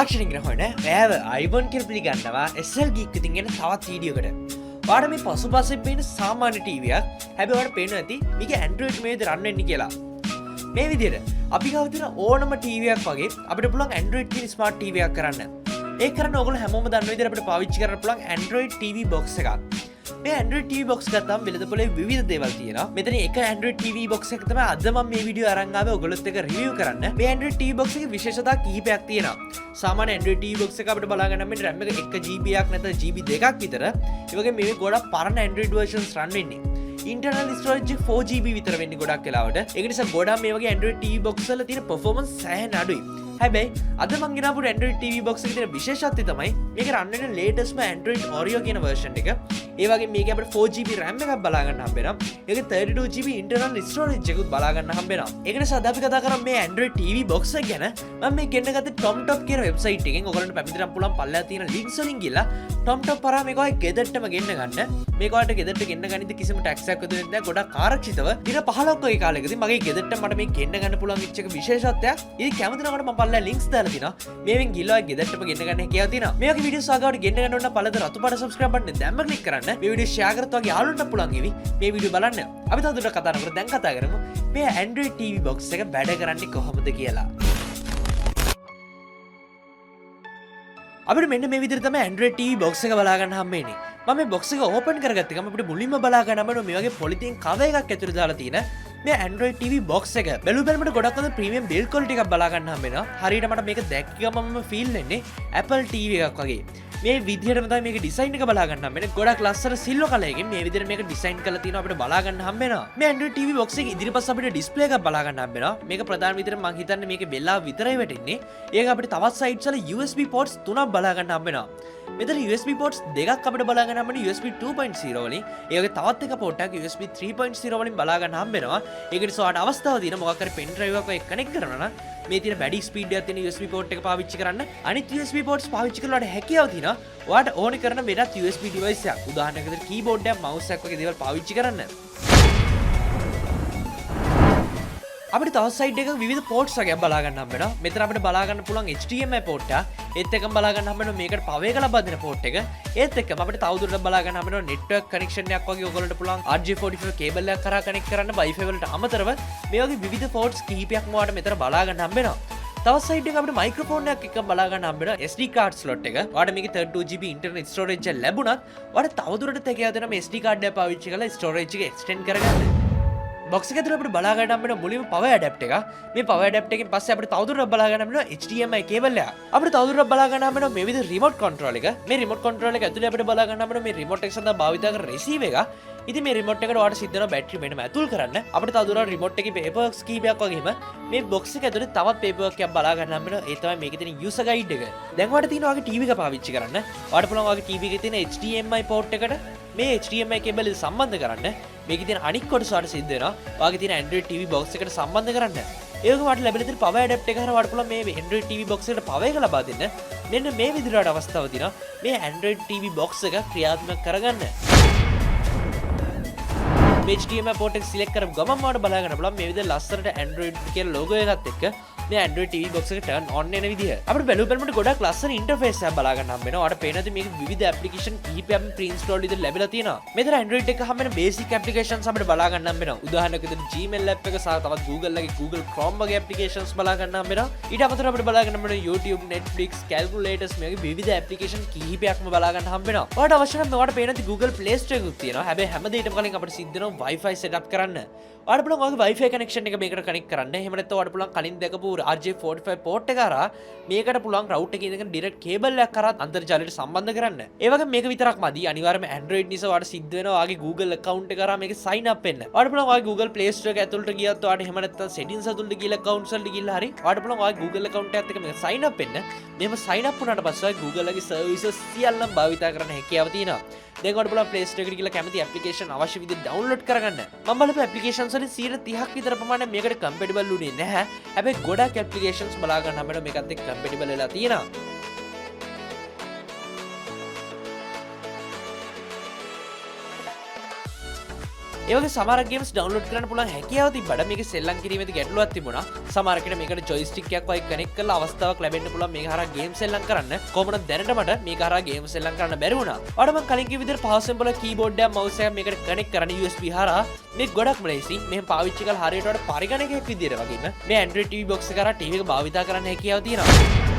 තාක්ෂණික හොයන ඔයාව අයිබෝන් කියලා පිළිගන්නවා SL GEEK ඉතින් එන තවත් වීඩියෝකට. ඔයාලට මේ පසුපසින් පේන සාමාන්‍ය ටීවීයක් හැබැයි ඔයාලට පේනවා ඇති මේක Android මේද රන් වෙන්නේ කියලා. මේ විදිහට අපි ගාව තියෙන ඕනම ටීවීයක් වගේ අපිට පුළුවන් Android කියන ස්මාර්ට් ටීවීයක් කරන්න. ඒක කරන්න ඕගොල්ලෝ හැමෝම දන්න විදිහට අපිට පාවිච්චි කරන්න පුළුවන් Android TV box එකක්. මේ Android TV box ගත්තාම වෙළඳපොලේ විවිධ දේවල් තියෙනවා. මෙතන එක Android TV box එක තමයි අද මම මේ වීඩියෝ අරන් ආවේ ඔයගොල්ලොත් එක්ක රිවිව් කරන්න. මේ Android TV box එකේ විශේෂතා කිහිපයක් තියෙනවා. සාමාන්‍ය Android TV box එක අපිට බලා ගන්න මේ RAM එක 1GB එකක් නැත්නම් GB 2ක් විතර. ඒ වගේ මේ ගොඩක් පරණ Android versions run වෙන්නේ. internal storage 4GB විතර වෙන්නේ ගොඩක් වෙලාවට. ඒක නිසා ගොඩක් මේ වගේ Android TV box වල තියෙන performance සෑහෙන අඩුයි. හැබැයි අද මම ගෙනාපු Android TV box එකේ තියෙන විශේෂත්වය තමයි මේක රන් වෙන latest Android Oreo කියන version එක. ඒ වගේ මේක අපිට 4GB RAM එකක් බලා ගන්න හම්බ වෙනවා. ඒකේ 32GB internal storage එකකුත් බලා ගන්න හම්බ වෙනවා. ඒක නිසා අද අපි කතා කරමු මේ Android TV box එක ගැන. මම මේ ගෙන්න ගත්තේ TOMTOP කියන website එකෙන්. ඔයගලන්ට පැමිණෙන්න පුළුවන් පල්ලෙහා තියෙන links වලින් ගිහලා TOMTOP පරා මේක ඔය ගෙදරටම ගෙන්න ගන්න. මේක ඔයාලට ගෙදරට ගෙන්න ගනිද්දි කිසිම tax එකක් වෙන්නේ නැහැ. ගොඩක් ආරක්ෂිතව. දින 15ක් වගේ කාලෙකදී මගේ ගෙදරට මට මේ ගෙන්න ගන්න පුළුවන් ඉච්ච එක විශේෂත්වයක්. ඉතින් කැමති නම් මම පල්ලෙහා links දාලා තිනවා. මේවෙන් ගිහලා ඔය ගෙදරටම ගෙන්න ගන්න හැකියාව තියෙනවා. මේ වගේ වීඩියෝස් ආගාවට ගෙන්න ගන්න ඕන නම් පළද රතු පාට subscribe button එක දැම්ම click කරන්න. මේ වීඩියෝ share කරත් වගේ යාළුවන්ට පුළුවන් එවි මේ වීඩියෝ බලන්න. අපි තවදුරටත් කතා කරමු. දැන් කතා කරමු මේ Android TV box එක වැඩ කරන්නේ කොහොමද කියලා. අපිට මෙන්න මේ විදිහට තමයි Android TV box එක බලා ගන්න හම්බෙන්නේ. මම මේ box එක open කරගත්ත ගමන් අපිට මුලින්ම බලා ගන්න හම්බෙනවා මේ වගේ පොලිතින් cover එකක් ඇතුලේ දාලා තියෙන මේ Android TV box එක. බැලුවමට ගොඩක් හොඳ premium build quality එකක් බලා ගන්න හම්බෙනවා. හරියට මට මේක දැක්ක ගමන් මම feel වෙන්නේ Apple TV එකක් වගේ. මේ විදිහටම තමයි මේක ඩිසයින් එක බලා ගන්න හම්බෙන්නේ. ගොඩක් ලස්සන සිල්වර් කලර් එකකින් මේ විදිහට මේක ඩිසයින් කරලා තියෙනවා අපිට බලා ගන්න හම්බෙනවා. මේ Android TV box එකේ ඉදිරිපස්ස අපිට ඩිස්ප්ලේ එකක් බලා ගන්න හම්බෙනවා. මේක ප්‍රධාන විදිහට මම හිතන්නේ මේකේ බෙල්ලාව විතරයි වැටෙන්නේ. ඒක අපිට තවත් sites වල USB ports 3ක් බලා ගන්න හම්බෙනවා. මෙතන USB ports දෙකක් අපිට බලා ගන්න හම්බෙන්නේ USB 2.0 වලින්. ඒ වගේ තවත් එක port එකක් USB 3.0 වලින් බලා ගන්න හම්බෙනවා. ඒක නිසා ඔයාලට අවස්ථාව තියෙන මොකක් හරි pen drive එකක් ඔය connect කරනවා නම් මේ තියෙන වැඩි ස්පීඩ් එකක් තියෙන USB port එක පාවිච්චි කරන්න. අනිත් USB ports පාවිච්චි කරලා හැකියාව තියෙනවා. ඔයාලට ඕනේ කරන වෙනත් USB device එකක් උදාහරණයකට keyboard එකක් mouse එකක් වගේ දේවල් පාවිච්චි කරන්න. අපිට තවත් සයිඩ් එකක විවිධ ports වගේ බලා ගන්න හම්බෙනවා. මෙතන අපිට බලා ගන්න පුළුවන් HDMI port එක. ඒත් එකම බලා ගන්න හම්බෙනවා මේකට power එක ලබා දෙන port එක. ඒත් එක්කම අපිට තවදුරටත් බලා ගන්න හම්බෙනවා network connection එකක් වගේ ඔයගොල්ලන්ට පුළුවන් RJ45 cable එකක් කරා connect කරන්න Wi-Fi වලට අමතරව මේ වගේ විවිධ ports කිහිපයක්ම ඔයාලට මෙතන බලා ගන්න හම්බෙනවා. තවත් සයිඩ් එකක අපිට මයික්‍රොෆෝන් එකක් එක්ක බලා ගන්න හම්බෙනවා SD card slot එක. ඔයාලට මේකේ 32GB internet storage එක ලැබුණත් ඔයාලට තවදුරටත් හැකියාව දෙනවා මේ SD card එක පාවිච්චි කරලා storage එක extend කරගන්න. box එක ඇතුළේ අපිට බලා ගන්න හම්බෙන මුලින්ම power adapter එක. මේ power adapter එකෙන් පස්සේ අපිට තවදුරටත් බලා ගන්න හම්බෙනවා HDMI cable එක. අපිට තවදුරටත් බලා ගන්න හම්බෙනවා මේ විදිහේ remote control එක. මේ remote control එක ඇතුළේ අපිට බලා ගන්න හම්බෙනවා මේ remote එක සඳහා භාවිත කරන receiver එක. ඉතින් මේ remote එකට ඔයාලට සිද්ධ වෙනවා battery මෙන්නම ඇතුල් කරන්න. අපිට තවදුරටත් remote එකේ paperworks කීපයක් වගේම මේ box එක ඇතුළේ තවත් paperwork එකක් බලා ගන්න හම්බෙනවා. ඒ තමයි මේකේ තියෙන user guide එක. දැන් ඔයාලට තියෙන ඔයාගේ TV එක පාවිච්චි කරන්න. ඔයාලට පුළුවන් ඔයාගේ TV එකේ තියෙන HDMI port එකට මේ HDMI cable එක සම්බන්ධ කරන්න. මේකේ තියෙන අනික් කොටස වලට සිද්ධ වෙනවා. ඔයාගේ තියෙන Android TV box එකට සම්බන්ධ කරන්න. ඒක වට ලැබෙන තියෙන power adapter එක හරහා ඔයාලට පුළුවන් මේ Android TV box එකට power එක ලබා දෙන්න. මෙන්න මේ විදිහට අවස්ථාව තියෙනවා. මේ Android TV box එක ක්‍රියාත්මක කරගන්න. HDMI port එක select කරපු ගමන් ඔයාලට බලා ගන්න පුළුවන් මේ විදිහට ලස්සනට Android කියලා logo එකත් එක්ක මේ Android TV box එක turn on වෙන විදිහ. අපිට බැලුවමට ගොඩක් ලස්සන interface එකක් බලා ගන්න හම්බ වෙනවා. ඔයාලට පේනද මේක විවිධ application කිහිපයක් pre-install විදිහට ලැබිලා තියෙනවා. මෙතන Android එක හැම වෙන basic applications අපිට බලා ගන්න හම්බ වෙනවා. උදාහරණයක් විදිහට Gmail app එක සහ තවත් Google ලගේ Google Chrome වගේ applications බලා ගන්න හම්බ වෙනවා. ඊට අමතරව අපිට බලා ගන්න හම්බ වෙනවා YouTube, Netflix, calculators මේ වගේ විවිධ application කිහිපයක්ම බලා ගන්න හම්බ වෙනවා. ඔයාලට අවශ්‍ය නම් ඔයාලට පේනද Google Play Store එකක් තියෙනවා. හැබැයි හැම දෙයකටම කලින් අපිට සිද්ධ වෙනවා Wi-Fi setup කරන්න. ඔයාලට පුළුවන් ඔයාගේ Wi-Fi connection එක මේකට connect කරන්න. එහෙම නැත්නම් ඔයාලට පුළුවන් කලින් දැකපු RJ45 port එක හරහා මේකට පුළුවන් router එකේ ඉඳගෙන direct cable එකක් කරා අන්තර්ජාලයට සම්බන්ධ කරන්න. ඒ වගේම මේක විතරක් මදි. අනිවාර්යයෙන්ම Android නිසා ඔයාලට සිද්ධ වෙනවා ඔයාගේ Google account එක කරා මේක sign up වෙන්න. ඔයාලට පුළුවන් ඔයාගේ Google Play Store එක ඇතුළට ගියත් ඔයාලට එහෙම නැත්නම් settings ඇතුළට ගිහලා accounts වලට ගිහලා හරි ඔයාලට පුළුවන් ඔයාගේ Google account එකත් එක්ක මේක sign up වෙන්න. මෙහෙම sign up වුණාට පස්සේ ඔයාගේ Google ලගේ services සියල්ලම භාවිත කරන්න හැකියාව තියෙනවා. දැන් ඔයාලට පුළුවන් Play Store එකට ගිහලා කැමති application අවශ්‍ය විදිහට download කරගන්න. මම බලපු applications වලින් 30% විතර ප්‍රමාණය මේකට compatible වුණේ නැහැ. හැබැයි ගොඩක් applications බලා ගන්න හැමෝම මේකත් එක්ක compatible වෙලා තියෙනවා. ඒ වගේ සමහර ගේම්ස් ඩවුන්ලෝඩ් කරන්න පුළුවන් හැකියාව තිබ්බට මේකේ සෙල්ලම් කිරීමේදී ගැටලුවක් තිබුණා. සමහර කෙනෙක් මේකට ජොයිස්ටික් එකක් වගේ කනෙක්ට් කරලා අවස්ථාවක් ලැබෙන්න පුළුවන් මේක හරහා ගේම් සෙල්ලම් කරන්න. කොහොමද දැනට මට මේක හරහා ගේම් සෙල්ලම් කරන්න බැරි වුණා. ඔයාලට මම කලින් කිව්ව විදිහට පවර් සෙම්බල් කීබෝඩ් එකක් මවුස් එකක් මේකට කනෙක්ට් කරන්න USB හරහා මේ ගොඩක්ම ලේසි. මෙහෙම පාවිච්චි කරලා හරියට වඩා පරිගණකයක් විදිහට වගේම මේ Android TV box එක කරා TV එක භාවිතා කරන්න හැකියාව තියෙනවා.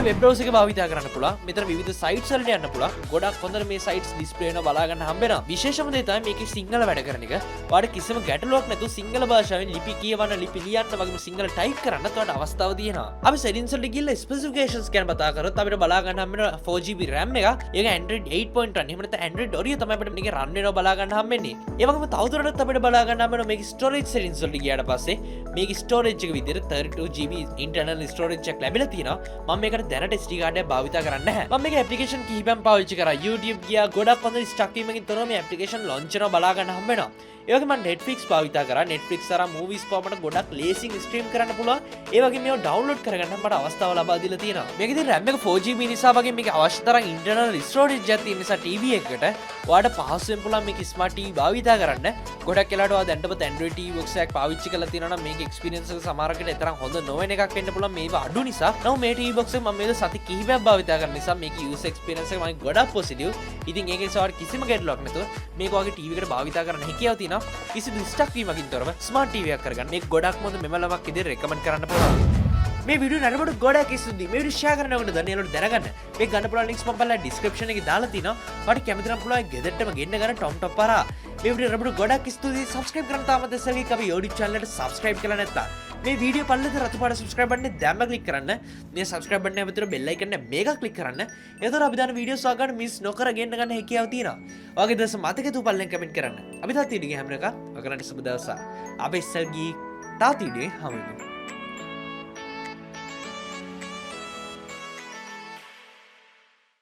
වෙබ් බ්‍රවුසර් එක භාවිතා කරන්න පුළුවන්. මෙතන විවිධ සයිට්ස් වලට යන්න පුළුවන්. ගොඩක් හොඳට මේ සයිට්ස් ඩිස්ප්ලේ වෙනවා බලා ගන්න හම්බ වෙනවා. විශේෂම දේ තමයි මේකේ සිංහල වැඩ කරන එක. ඔයාලට කිසිම ගැටලුවක් නැතුව සිංහල භාෂාවෙන් ලිපි කියවන්න, ලිපි ලියන්න වගේම සිංහල ටයිප් කරන්න ඔයාලට අවස්ථාව තියෙනවා. අපි settings වලට ගිහලා specifications ගැන කතා කරොත් අපිට බලා ගන්න හම්බ වෙනවා 4GB RAM එක. ඒක Android 8.1. එහෙම නැත්නම් Android Oreo තමයි අපිට මේකේ run වෙනවා බලා ගන්න හම්බ වෙන්නේ. ඒ වගේම තවදුරටත් අපිට බලා ගන්න හම්බ වෙනවා මේකේ storage settings වලට ගියාට පස්සේ මේකේ storage එක විදිහට 32GB internal storage එකක් ලැබිලා තියෙනවා. මම මේකට දැනට SD card භාවිතා කරන්න නැහැ. මම මේක ඇප්ලිකේෂන් කිහිපයක් පාවිච්චි කරා. YouTube ගියා ගොඩක් හොඳ ස්ටක් වීමකින් තොරව මේ ඇප්ලිකේෂන් ලොන්ච් කරනවා බලා ගන්න හම්බ වෙනවා. ඒ වගේම මම Netflix භාවිතා කරා. Netflix හරහා movies පවමට ගොඩක් ලේසියෙන් ස්ට්‍රීම් කරන්න පුළුවන්. ඒ වගේම මේව ඩවුන්ලෝඩ් කරගන්න මට අවස්ථාව ලබා දීලා තියෙනවා. මේකෙදී RAM එක 4GB නිසා වගේ මේක අවශ්‍ය තරම් internal storage එකක් තියෙන නිසා TV එකකට ඔයාලට පහසුවෙන් පුළුවන් මේක smart TV භාවිතා කරන්න. ගොඩක් වෙලාවට ඔයා දැන්ටපත් Android TV box එකක් පාවිච්චි කරලා තියෙනවා නම් මේක experience එක සමහරකට තරම් හොඳ නොවන එකක් වෙන්න පුළුවන් මේව අඩු නිසා. නමුත් මේ TV box එක මම මේක සති කිහිපයක් භාවිතා කරන නිසා මේක user experience එක මම ගොඩක් positive. ඉතින් ඒකේ සාර කිසිම ගැටලුවක් නැතුව මේක වගේ TV එකට භාවිතා කරන්න හැකියාව තියෙනවා. කිසිදු ස්ටක් වීමකින් තොරව ස්මාර්ට් TV එකක් කරගන්න මේක ගොඩක් හොඳ මෙමලමක් ඉදිරියට රෙකමන්ඩ් කරන්න පුළුවන්. මේ වීඩියෝ නරඹනකොට ගොඩක් ස්තුතියි. මේ වීඩියෝ ෂෙයා කරන්න ඕනේ දැන් ඒලට දැනගන්න. මේක ගන්න පුළුවන් ලින්ක්ස් මම පල්ලා ඩිස්ක්‍රිප්ෂන් එකේ දාලා තිනවා. ඔයාලට කැමති නම් පුළුවන් ගෙදරටම ගෙන්න ගන්න TOMTOP හරහා. මේ වීඩියෝ නරඹනකොට ගොඩක් ස්තුතියි. සබ්ස්ක්‍රයිබ් කරන්න තාමත් SCISHION අපි YouTube channel එකට සබ්ස්ක්‍රයිබ් කරලා නැත්නම් මේ වීඩියෝ පල්ලෙද රතු පාට සබ්ස්ක්‍රයිබ් බටන් එක දැම්ම ක්ලික් කරන්න. මේ සබ්ස්ක්‍රයිබ් බටන් එක විතර බෙල් අයිකන් එක මේක ක්ලික් කරන්න. එතකොට අපි දාන වීඩියෝස් ඔයාලට මිස් නොකර ගෙන්න ගන්න හැකියාව තියෙනවා. ඔයාගේ දවස මතක තුපල්ලෙන් කමෙන්ට් කරන්න. අපි තාත් වීඩියෝ එක හැම එකක් ඔයාලට සුබ දවසක්. අපි SCISHION තවත් වීඩියෝ හමු වෙමු.